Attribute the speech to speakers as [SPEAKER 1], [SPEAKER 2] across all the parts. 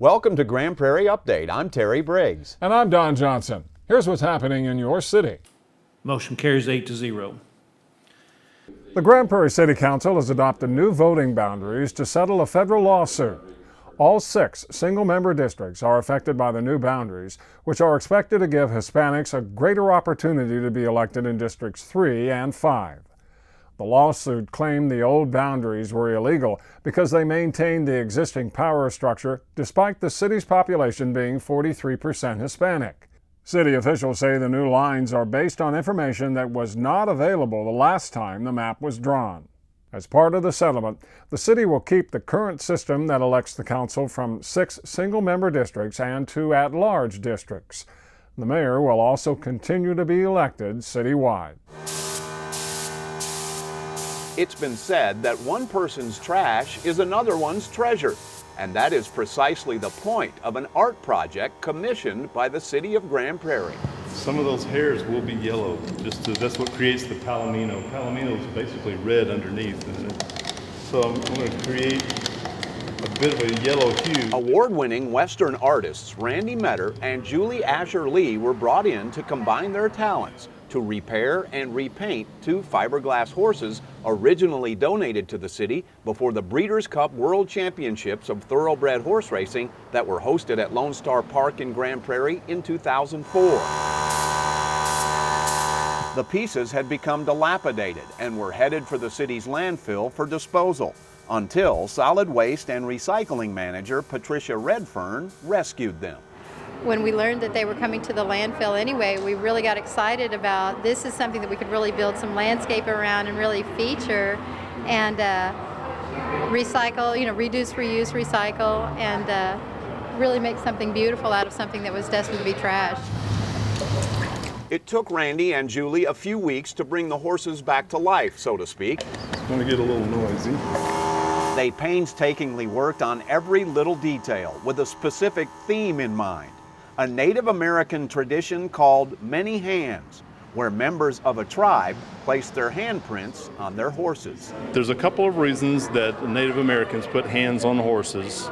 [SPEAKER 1] Welcome to Grand Prairie Update. I'm Terry Briggs.
[SPEAKER 2] And I'm Don Johnson. Here's what's happening in your city.
[SPEAKER 3] Motion carries 8-0.
[SPEAKER 2] The Grand Prairie City Council has adopted new voting boundaries to settle a federal lawsuit. All 6 single-member districts are affected by the new boundaries, which are expected to give Hispanics a greater opportunity to be elected in Districts 3 and 5. The lawsuit claimed the old boundaries were illegal because they maintained the existing power structure despite the city's population being 43% Hispanic. City officials say the new lines are based on information that was not available the last time the map was drawn. As part of the settlement, the city will keep the current system that elects the council from 6 single-member districts and 2 at-large districts. The mayor will also continue to be elected citywide.
[SPEAKER 1] It's been said that one person's trash is another one's treasure, and that is precisely the point of an art project commissioned by the city of Grand Prairie.
[SPEAKER 4] Some of those hairs will be yellow. That's what creates the palomino. Palomino is basically red underneath. So I'm going to create a bit of a yellow hue.
[SPEAKER 1] Award-winning Western artists Randy Metter and Julie Asher Lee were brought in to combine their talents to repair and repaint 2 fiberglass horses originally donated to the city before the Breeders' Cup World Championships of Thoroughbred Horse Racing that were hosted at Lone Star Park in Grand Prairie in 2004. The pieces had become dilapidated and were headed for the city's landfill for disposal until solid waste and recycling manager Patricia Redfern rescued them.
[SPEAKER 5] When we learned that they were coming to the landfill anyway, we really got excited about this is something that we could really build some landscape around and really feature and recycle, reduce, reuse, recycle, and really make something beautiful out of something that was destined to be trashed.
[SPEAKER 1] It took Randy and Julie a few weeks to bring the horses back to life, so to speak.
[SPEAKER 4] It's going to get a little noisy.
[SPEAKER 1] They painstakingly worked on every little detail with a specific theme in mind. A Native American tradition called many hands, where members of a tribe place their handprints on their horses.
[SPEAKER 4] There's a couple of reasons that Native Americans put hands on horses.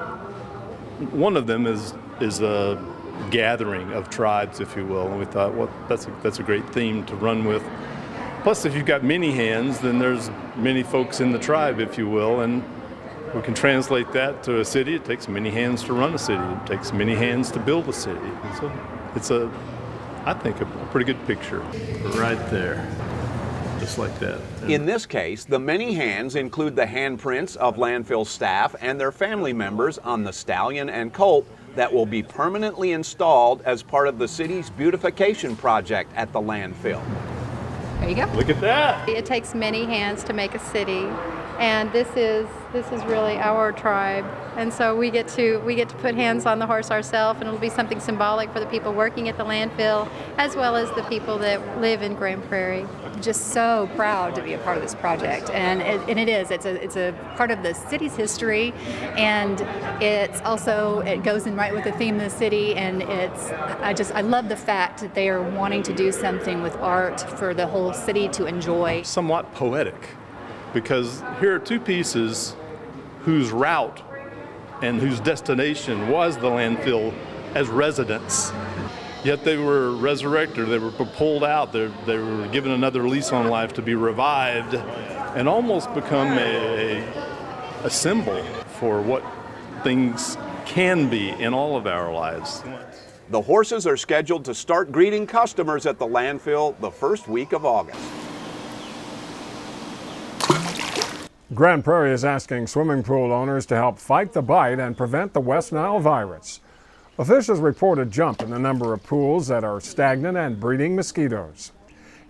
[SPEAKER 4] One of them is a gathering of tribes, if you will, and we thought, well, that's a great theme to run with. Plus, if you've got many hands, then there's many folks in the tribe, if you will, and we can translate that to a city. It takes many hands to run a city. It takes many hands to build a city. It's I think, a pretty good picture. Right there, just like that.
[SPEAKER 1] In this case, the many hands include the handprints of landfill staff and their family members on the stallion and colt that will be permanently installed as part of the city's beautification project at the landfill.
[SPEAKER 5] There you go.
[SPEAKER 4] Look at that.
[SPEAKER 5] It takes many hands to make a city, and this is really our tribe, and so we get to put hands on the horse ourselves, and it'll be something symbolic for the people working at the landfill as well as the people that live in Grand Prairie.
[SPEAKER 6] Just so proud to be a part of this project, and it's a part of the city's history, and it goes in right with the theme of the city, and I love the fact that they are wanting to do something with art for the whole city to enjoy.
[SPEAKER 4] Somewhat poetic, because here are 2 pieces whose route and whose destination was the landfill as residents. Yet they were resurrected, they were pulled out, they were given another lease on life to be revived and almost become a symbol for what things can be in all of our lives.
[SPEAKER 1] The horses are scheduled to start greeting customers at the landfill the first week of August.
[SPEAKER 2] Grand Prairie is asking swimming pool owners to help fight the bite and prevent the West Nile virus. Officials report a jump in the number of pools that are stagnant and breeding mosquitoes.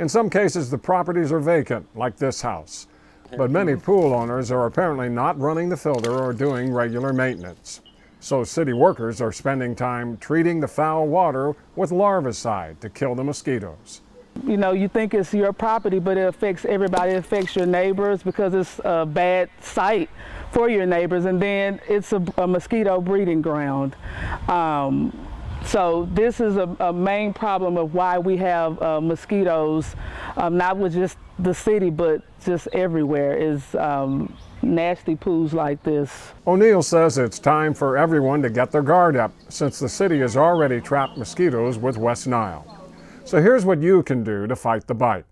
[SPEAKER 2] In some cases, the properties are vacant, like this house. But many pool owners are apparently not running the filter or doing regular maintenance. So city workers are spending time treating the foul water with larvicide to kill the mosquitoes.
[SPEAKER 7] You think it's your property, but it affects everybody. It affects your neighbors because it's a bad site for your neighbors, and then it's a mosquito breeding ground. So this is a main problem of why we have mosquitoes, not with just the city, but just everywhere, is nasty poos like this.
[SPEAKER 2] O'Neill says it's time for everyone to get their guard up, since the city has already trapped mosquitoes with West Nile. So here's what you can do to fight the bite.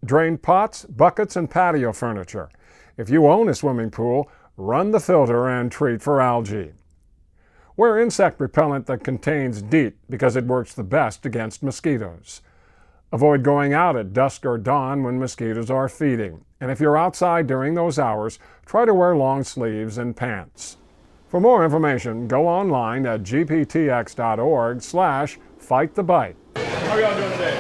[SPEAKER 2] Drain pots, buckets, and patio furniture. If you own a swimming pool, run the filter and treat for algae. Wear insect repellent that contains DEET because it works the best against mosquitoes. Avoid going out at dusk or dawn when mosquitoes are feeding. And if you're outside during those hours, try to wear long sleeves and pants. For more information, go online at gptx.org/fightthebite.
[SPEAKER 8] How are y'all doing today?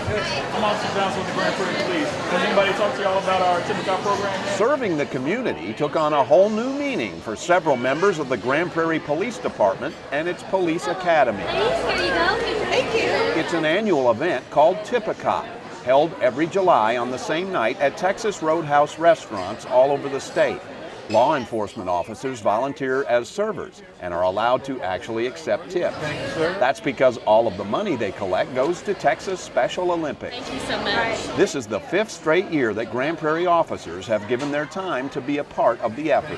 [SPEAKER 8] I'm Officer Johnson with the Grand Prairie Police. Has anybody talked to y'all about our GPTV Programs?
[SPEAKER 1] Serving the community took on a whole new meaning for several members of the Grand Prairie Police Department and its police academy.
[SPEAKER 9] Here you go. Thank you.
[SPEAKER 1] It's an annual event called Tip-A-Cop, held every July on the same night at Texas Roadhouse restaurants all over the state. Law enforcement officers volunteer as servers and are allowed to actually accept tips. That's because all of the money they collect goes to Texas Special Olympics.
[SPEAKER 9] Thank you so much.
[SPEAKER 1] This is the 5th straight year that Grand Prairie officers have given their time to be a part of the effort.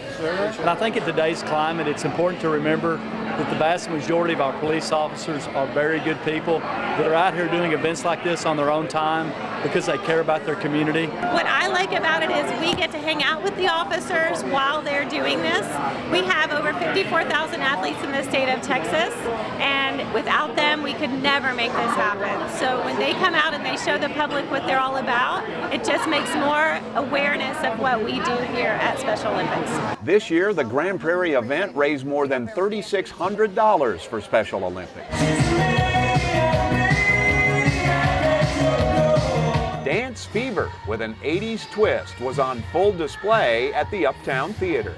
[SPEAKER 10] And I think in today's climate, it's important to remember that the vast majority of our police officers are very good people that are out here doing events like this on their own time because they care about their community.
[SPEAKER 11] What I like about it is we get to hang out with the officers while they're doing this. We have over 54,000 athletes in the state of Texas, and without them, we could never make this happen. So when they come out and they show the public what they're all about, it just makes more awareness of what we do here at Special Olympics.
[SPEAKER 1] This year, the Grand Prairie event raised more than $3,600 for Special Olympics. Dance Fever with an 80s twist was on full display at the Uptown Theater.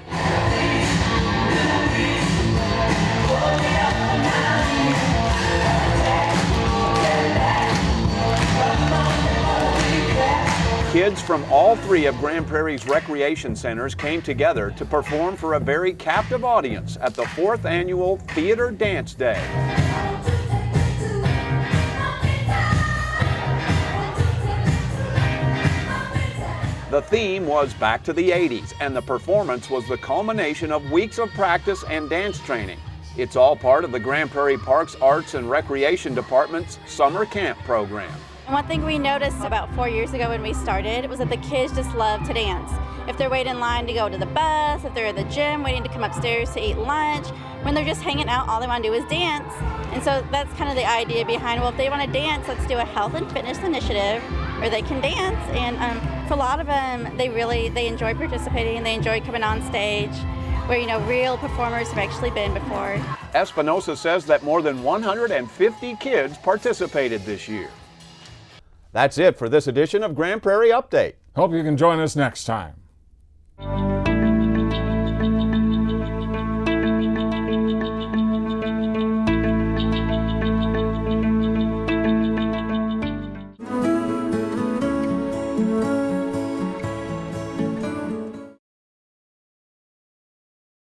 [SPEAKER 1] Kids from all 3 of Grand Prairie's recreation centers came together to perform for a very captive audience at the 4th annual Theater Dance Day. The theme was back to the 80s, and the performance was the culmination of weeks of practice and dance training. It's all part of the Grand Prairie Parks Arts and Recreation Department's summer camp program.
[SPEAKER 12] One thing we noticed about 4 years ago when we started was that the kids just love to dance. If they're waiting in line to go to the bus, if they're at the gym waiting to come upstairs to eat lunch, when they're just hanging out, all they want to do is dance. And so that's kind of the idea behind, well, if they want to dance, let's do a health and fitness initiative where they can dance. And for a lot of them, they enjoy participating and they enjoy coming on stage where, you know, real performers have actually been before.
[SPEAKER 1] Espinosa says that more than 150 kids participated this year. That's it for this edition of Grand Prairie Update.
[SPEAKER 2] Hope you can join us next time.